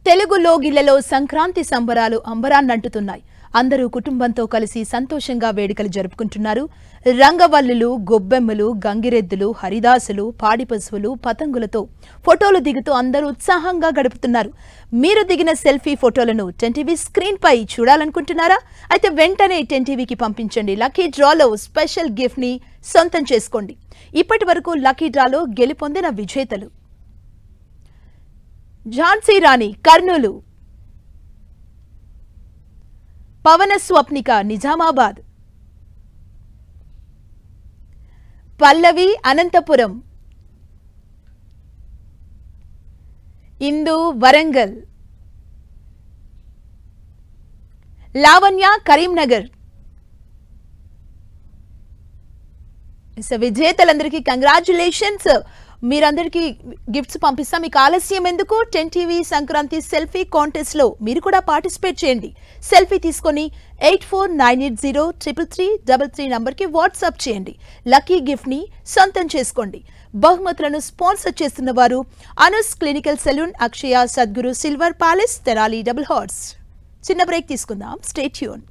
తెలుగు లోగిళ్లలో సంక్రాంతి సంబరాలు అంబరాన్నంటుతున్నాయి. అందరూ కుటుంబంతో కలిసి సంతోషంగా వేడుకలు జరుపుకుంటున్నారు. రంగవల్లులు, గొబ్బెమ్మలు, గంగిరెద్దులు, హరిదాసులు, పాడి పశువులు, పతంగులతో ఫోటోలు దిగుతూ అందరూ ఉత్సాహంగా గడుపుతున్నారు. మీరు దిగిన సెల్ఫీ ఫోటోలను టెన్టీవీ స్క్రీన్ పై చూడాలనుకుంటున్నారా? అయితే వెంటనే టెన్టీవీకి పంపించండి. లక్కీ డ్రాలో స్పెషల్ గిఫ్ట్ ని సొంతం చేసుకోండి. ఇప్పటివరకు లక్కీ డ్రాలో గెలుపొందిన విజేతలు: ఝాన్సీ రాణి కర్నూలు, పవన స్వప్నిక నిజామాబాద్, పల్లవి అనంతపురం, ఇందు వరంగల్, లావణ్య కరీంనగర్. విజేతలందరికీ కంగ్రాచులేషన్స్. మీరందరికీ గిఫ్ట్స్ పంపిస్తాం. మీకు ఆలస్యం ఎందుకు? టెన్టీవీ సంక్రాంతి సెల్ఫీ కాంటెస్ట్ లో మీరు కూడా పార్టిసిపేట్ చేయండి. సెల్ఫీ తీసుకొని 8498033333 నంబర్కి వాట్సాప్ చేయండి. లక్కీ గిఫ్ట్ ని సొంతం చేసుకోండి. బహుమతులను స్పాన్సర్ చేస్తున్న వారు Anoos clinical salon, Akshaya, Sadguru, silver palace, తెరాలి, డబుల్ హార్స్. చిన్న బ్రేక్ తీసుకుందాం. Stay tune.